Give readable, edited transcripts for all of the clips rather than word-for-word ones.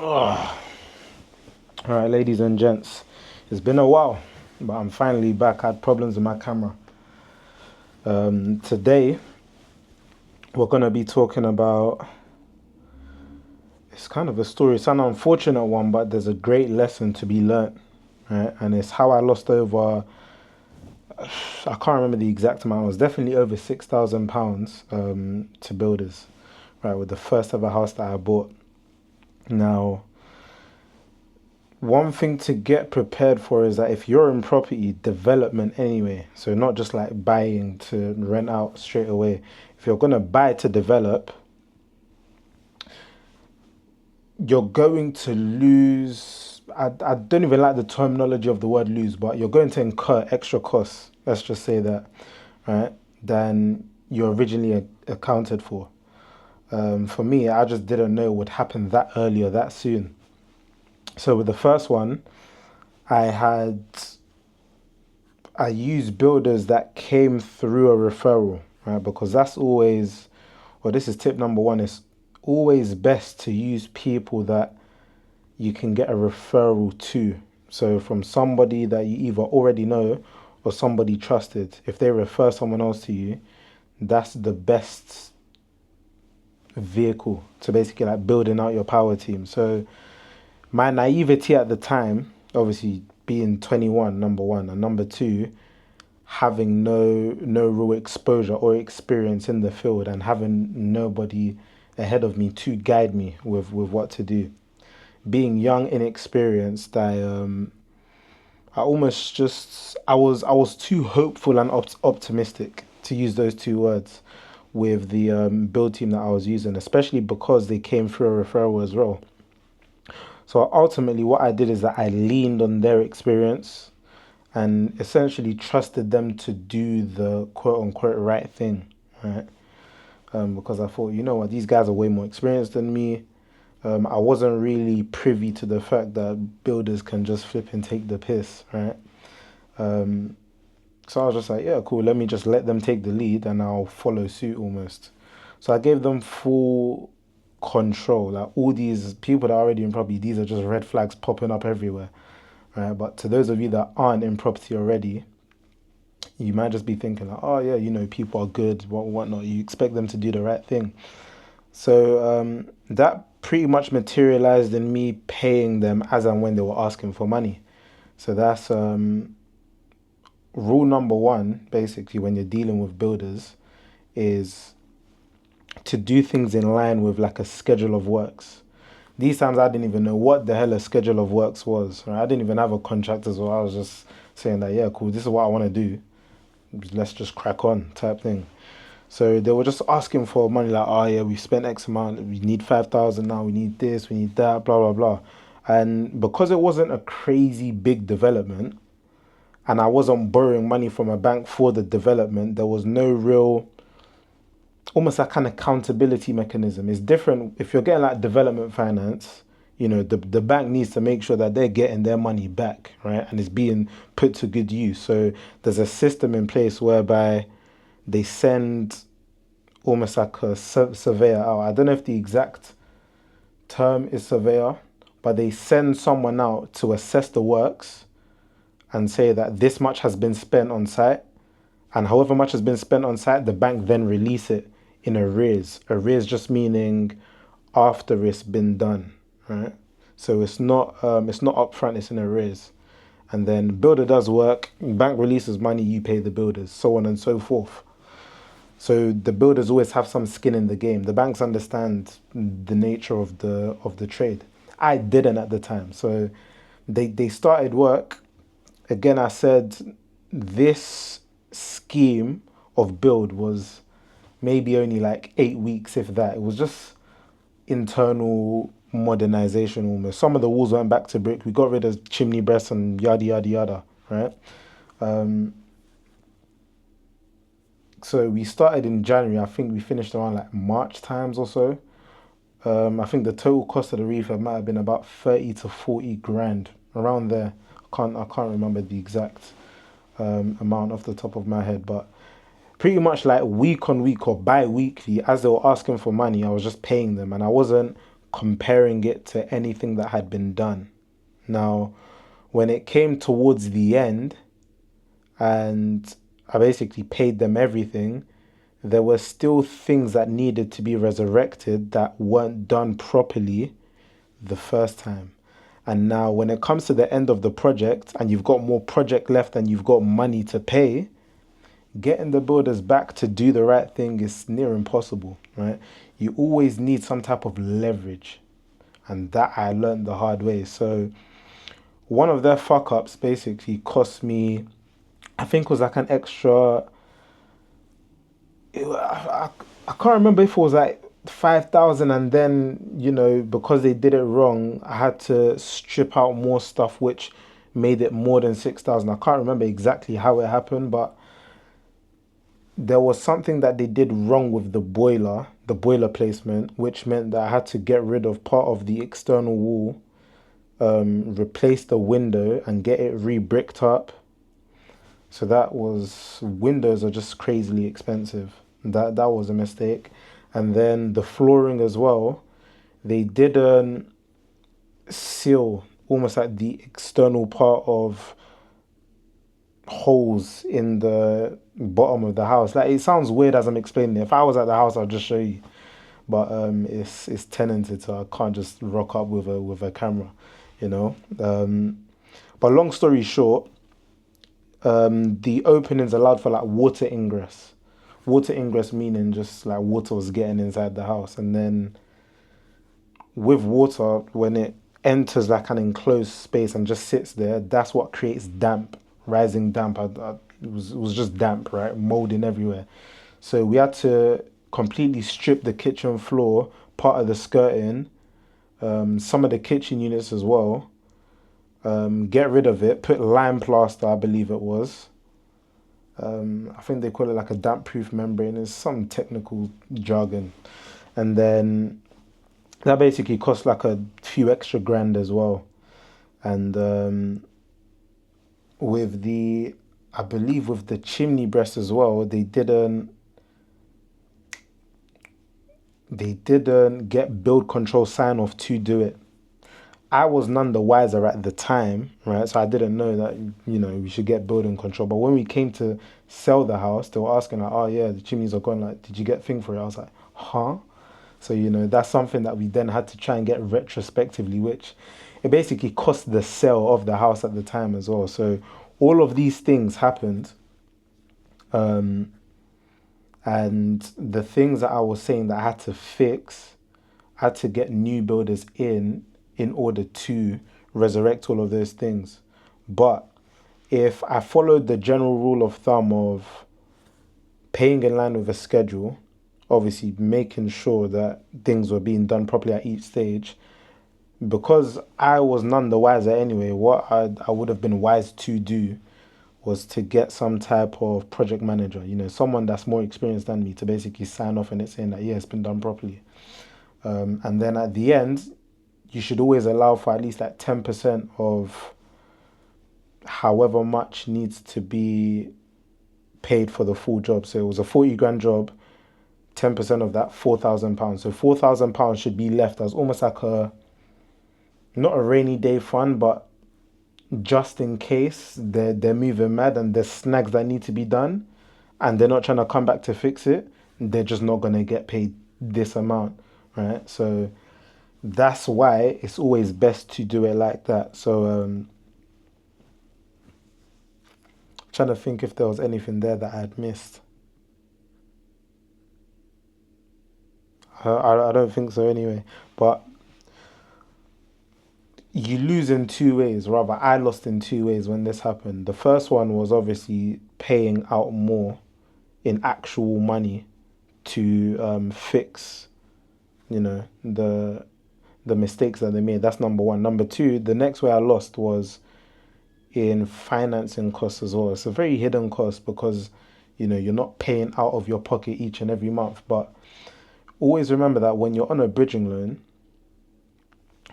Oh. All right, ladies and gents, it's been a while, but I'm finally back. I had problems with my camera. Today, we're going to be talking about it's kind of a story. It's an unfortunate one, but there's a great lesson to be learnt, right? And it's how I lost over, I can't remember the exact amount, it was definitely over £6,000 to builders, right? With the first ever house that I bought. Now, one thing to get prepared for is that if you're in property development anyway, so not just like buying to rent out straight away, if you're going to buy to develop, you're going to lose. I don't even like the terminology of the word lose, but you're going to incur extra costs, let's just say that, right, than you originally accounted for. For me, I just didn't know it would happen that early or that soon. So with the first one, I had I use builders that came through a referral, right? Because that's always, well, this is tip number one. It's always best to use people that you can get a referral to. So from somebody that you either already know or somebody trusted. If they refer someone else to you, that's the best vehicle to basically like building out your power team. So my naivety at the time, obviously being 21, number one, and number two, having no real exposure or experience in the field and having nobody ahead of me to guide me with what to do. Being young, inexperienced, I almost just I was too hopeful and optimistic, to use those two words, with the build team that I was using, especially because they came through a referral as well. So ultimately, what I did is that I leaned on their experience and essentially trusted them to do the quote unquote right thing, right? Because I thought, you know what, these guys are way more experienced than me. I wasn't really privy to the fact that builders can just flip and take the piss, right? Um, so I was just like, yeah, cool, let me just let them take the lead and I'll follow suit almost. So I gave them full control. Like all these people that are already in property, these are just red flags popping up everywhere, right? But to those of you that aren't in property already, you might just be thinking like, oh yeah, people are good, whatnot. You expect them to do the right thing. So that pretty much materialized in me paying them as and when they were asking for money. So that's rule number one, basically, when you're dealing with builders, is to do things in line with like a schedule of works. These times I didn't even know what the hell a schedule of works was. Right? I didn't even have a contract as well. I was just saying that, yeah, cool, this is what I want to do. Let's just crack on type thing. So they were just asking for money like, oh yeah, we spent X amount, we need 5,000 now, we need this, we need that, blah, blah, blah. And because it wasn't a crazy big development and I wasn't borrowing money from a bank for the development, there was no real, almost like kind of accountability mechanism. It's different if you're getting like development finance. The bank needs to make sure that they're getting their money back, right? And it's being put to good use. So there's a system in place whereby they send almost like a surveyor out. I don't know if the exact term is surveyor, but they send someone out to assess the works and say that this much has been spent on site, and however much has been spent on site, the bank then release it in arrears. Arrears just meaning after it's been done, right? So it's not upfront, it's in arrears. And then builder does work, bank releases money, you pay the builders, so on and so forth. So the builders always have some skin in the game. The banks understand the nature of the trade. I didn't at the time. So they started work. Again, I said this scheme of build was maybe only like 8 weeks, if that. It was just internal modernization almost. Some of the walls went back to brick. We got rid of chimney breasts and yada yada yada, right? Um, so we started in January. I think we finished around like March times or so. I think the total cost of the refurb might have been about 30 to 40 grand around there. I can't remember the exact amount off the top of my head, but pretty much like week on week or bi-weekly, as they were asking for money, I was just paying them, and I wasn't comparing it to anything that had been done. Now, when it came towards the end and I basically paid them everything, there were still things that needed to be resurrected that weren't done properly the first time. And now, when it comes to the end of the project and you've got more project left and you've got money to pay, getting the builders back to do the right thing is near impossible, right? You always need some type of leverage. And that I learned the hard way. So, one of their fuck ups basically cost me, I think it was like an extra, I can't remember if it was like 5,000, and then because they did it wrong I had to strip out more stuff which made it more than 6,000. I can't remember exactly how it happened, but there was something that they did wrong with the boiler placement, which meant that I had to get rid of part of the external wall, replace the window and get it re-bricked up. So windows are just crazily expensive. That was a mistake. And then the flooring as well, they didn't seal almost like the external part of holes in the bottom of the house. Like, it sounds weird as I'm explaining it. If I was at the house, I'll just show you. But it's tenanted, so I can't just rock up with a camera, you know. But long story short, the openings allowed for like water ingress. Water ingress meaning just like water was getting inside the house, and then with water, when it enters like an enclosed space and just sits there, that's what creates damp, rising damp. It was just damp, right? Molding everywhere. So we had to completely strip the kitchen floor, part of the skirting, some of the kitchen units as well. Get rid of it, put lime plaster, I believe it was. I think they call it like a damp proof membrane. It's some technical jargon. And then that basically cost like a few extra grand as well. And I believe with the chimney breast as well, they didn't get build control sign off to do it. I was none the wiser at the time, right? So I didn't know that we should get building control. But when we came to sell the house, they were asking like, "Oh yeah, the chimneys are gone. Like, did you get thing for it?" I was like, "Huh?" So that's something that we then had to try and get retrospectively, which it basically cost the sale of the house at the time as well. So all of these things happened, um, and the things that I was saying that I had to fix, I had to get new builders in order to resurrect all of those things. But if I followed the general rule of thumb of paying in line with a schedule, obviously making sure that things were being done properly at each stage, because I was none the wiser anyway, what I would have been wise to do was to get some type of project manager, someone that's more experienced than me, to basically sign off on it saying that, yeah, it's been done properly. And then at the end, you should always allow for at least like 10% of however much needs to be paid for the full job. So it was a 40 grand job, 10% of that, £4,000. So £4,000 should be left as almost like not a rainy day fund, but just in case they're moving mad and there's snags that need to be done and they're not trying to come back to fix it, they're just not going to get paid this amount, right? So that's why it's always best to do it like that. So trying to think if there was anything there that I had missed. I don't think so anyway. But you lose in two ways. Rather, I lost in two ways when this happened. The first one was obviously paying out more in actual money to fix, the mistakes that they made. That's number one. Number two, the next way I lost was in financing costs as well. It's a very hidden cost because you're not paying out of your pocket each and every month. But always remember that when you're on a bridging loan,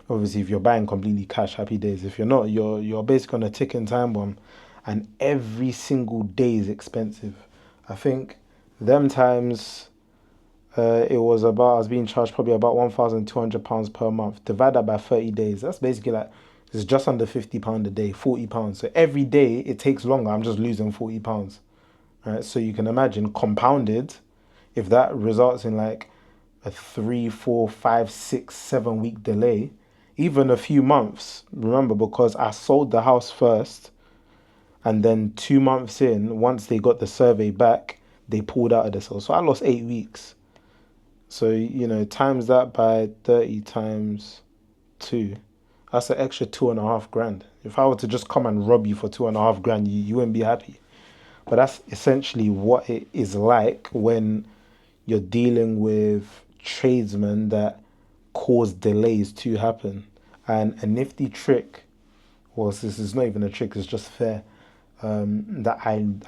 obviously if you're buying completely cash, happy days. If you're not, you're basically on a ticking time bomb, and every single day is expensive. I think them times It was about I was being charged probably about £1,200 per month. Divide that by 30 days. That's basically like it's just under £50 a day, £40. So every day it takes longer. I'm just losing £40. Right? So you can imagine compounded, if that results in like a 3, 4, 5, 6, 7 week delay, even a few months. Remember, because I sold the house first, and then 2 months in, once they got the survey back, they pulled out of the sale. So I lost 8 weeks. So, times that by 30 times two, that's an extra 2.5 grand. If I were to just come and rob you for 2.5 grand, you wouldn't be happy. But that's essentially what it is like when you're dealing with tradesmen that cause delays to happen. And a nifty trick, well, this is not even a trick, it's just fair, that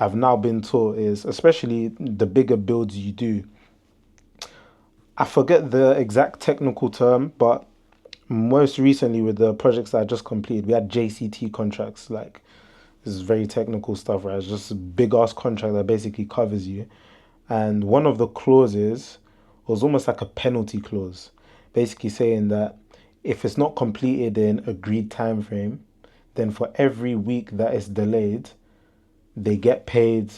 I've now been taught is, especially the bigger builds you do, I forget the exact technical term, but most recently with the projects that I just completed, we had JCT contracts. Like, this is very technical stuff, right? It's just a big ass contract that basically covers you. And one of the clauses was almost like a penalty clause, basically saying that if it's not completed in agreed time frame, then for every week that is delayed, they get paid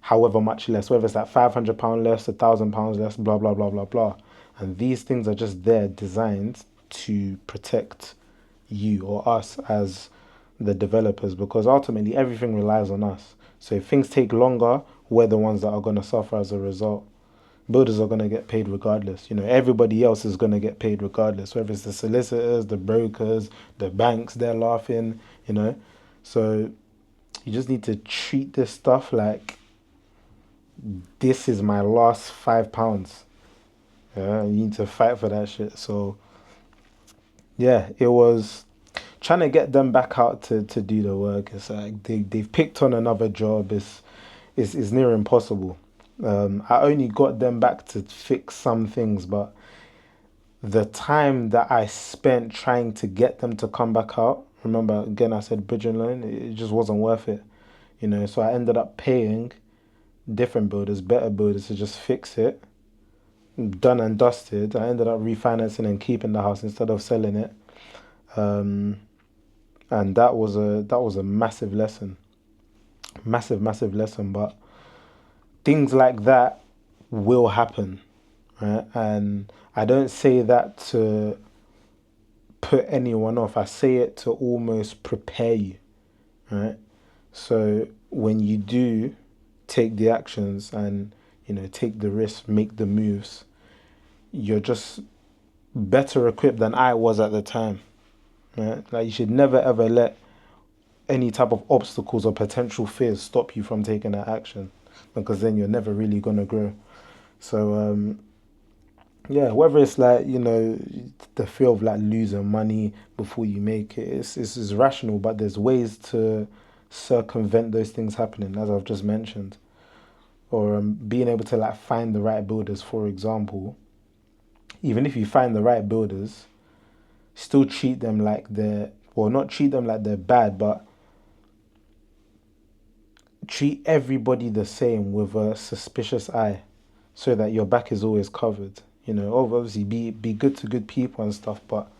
however much less, whether it's like £500 less, £1,000 less, blah blah blah blah blah. And these things are just there designed to protect you or us as the developers, because ultimately everything relies on us. So if things take longer, we're the ones that are going to suffer as a result. Builders are going to get paid regardless. Everybody else is going to get paid regardless, whether it's the solicitors, the brokers, the banks, they're laughing. So you just need to treat this stuff like this is my last £5. Yeah, you need to fight for that shit. So yeah, it was trying to get them back out to do the work. It's like they've picked on another job. It's near impossible. I only got them back to fix some things, but the time that I spent trying to get them to come back out, remember again I said bridge and loan, it just wasn't worth it. So I ended up paying different builders, better builders to just fix it. Done and dusted. I ended up refinancing and keeping the house instead of selling it. Um, and that was a massive lesson, massive lesson. But things like that will happen, right? And I don't say that to put anyone off. I say it to almost prepare you, right? So when you do take the actions and take the risks, make the moves, you're just better equipped than I was at the time. Right? Like, you should never ever let any type of obstacles or potential fears stop you from taking that action, because then you're never really gonna grow. So yeah, whether it's like the fear of like losing money before you make it, it's rational, but there's ways to circumvent those things happening, as I've just mentioned, or being able to like find the right builders, for example. Even if you find the right builders, still treat them like they're, well, not treat them like they're bad, but treat everybody the same with a suspicious eye, so that your back is always covered. Obviously be good to good people and stuff, but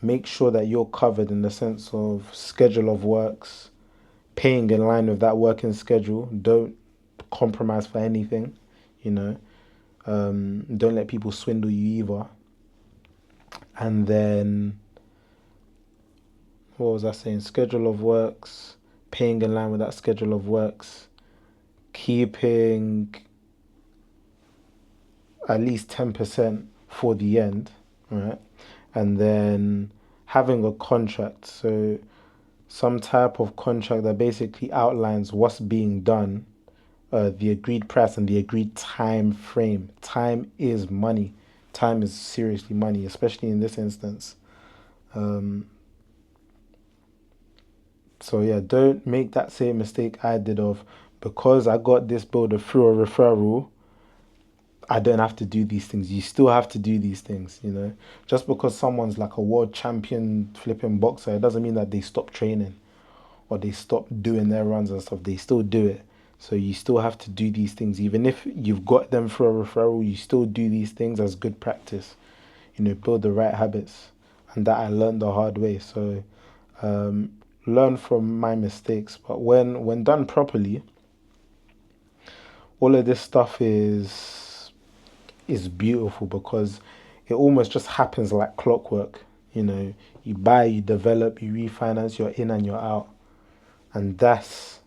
make sure that you're covered in the sense of schedule of works, paying in line with that working schedule. Don't compromise for anything, you know. Don't let people swindle you either. And then, what was I saying? Schedule of works, paying in line with that schedule of works, keeping at least 10% for the end, right? And then having a contract. So, some type of contract that basically outlines what's being done, the agreed price, and the agreed time frame. Time is money. Time is seriously money, especially in this instance. Um, so yeah, don't make that same mistake I did of, because I got this builder through a referral, I don't have to do these things. You still have to do these things. Just because someone's like a world champion flipping boxer, it doesn't mean that they stop training or they stop doing their runs and stuff. They still do it. So you still have to do these things, even if you've got them for a referral. You still do these things as good practice. Build the right habits, and that I learned the hard way. So um, learn from my mistakes. But when done properly, all of this stuff is beautiful because it almost just happens like clockwork. You know, you buy, you develop, you refinance, you're in and you're out, and that's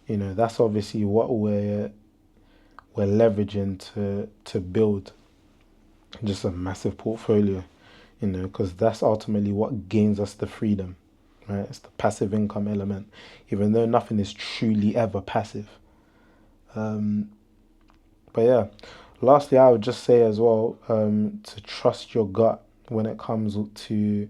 obviously what we're leveraging to build just a massive portfolio. Because that's ultimately what gains us the freedom, right? It's the passive income element, even though nothing is truly ever passive. Um, but yeah, lastly, I would just say as well, to trust your gut when it comes to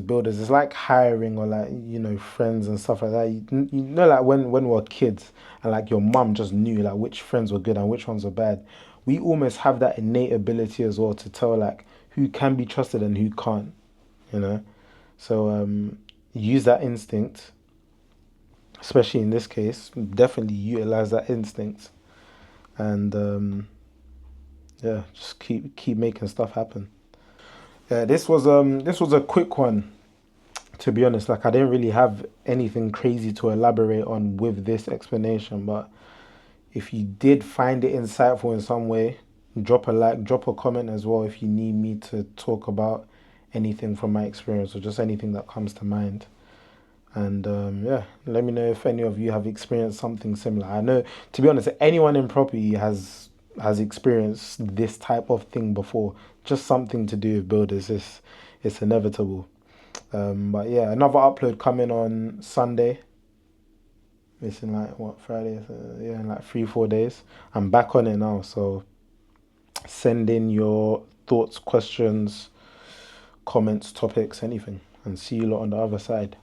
builders. It's like hiring or like friends and stuff like that. Like when we were kids and like your mum just knew like which friends were good and which ones were bad. We almost have that innate ability as well to tell like who can be trusted and who can't. You know, so use that instinct, especially in this case. Definitely utilize that instinct, and yeah, just keep making stuff happen. Yeah, this was a quick one, to be honest. Like I didn't really have anything crazy to elaborate on with this explanation, but if you did find it insightful in some way, drop a like, drop a comment as well if you need me to talk about anything from my experience or just anything that comes to mind. And yeah, let me know if any of you have experienced something similar. I know, to be honest, anyone in property has experienced this type of thing before. Just something to do with builders. It's inevitable. But yeah, another upload coming on Sunday. It's in like what, Friday? Yeah, in like 3 4 days. I'm back on it now, so send in your thoughts, questions, comments, topics, anything, and see you lot on the other side.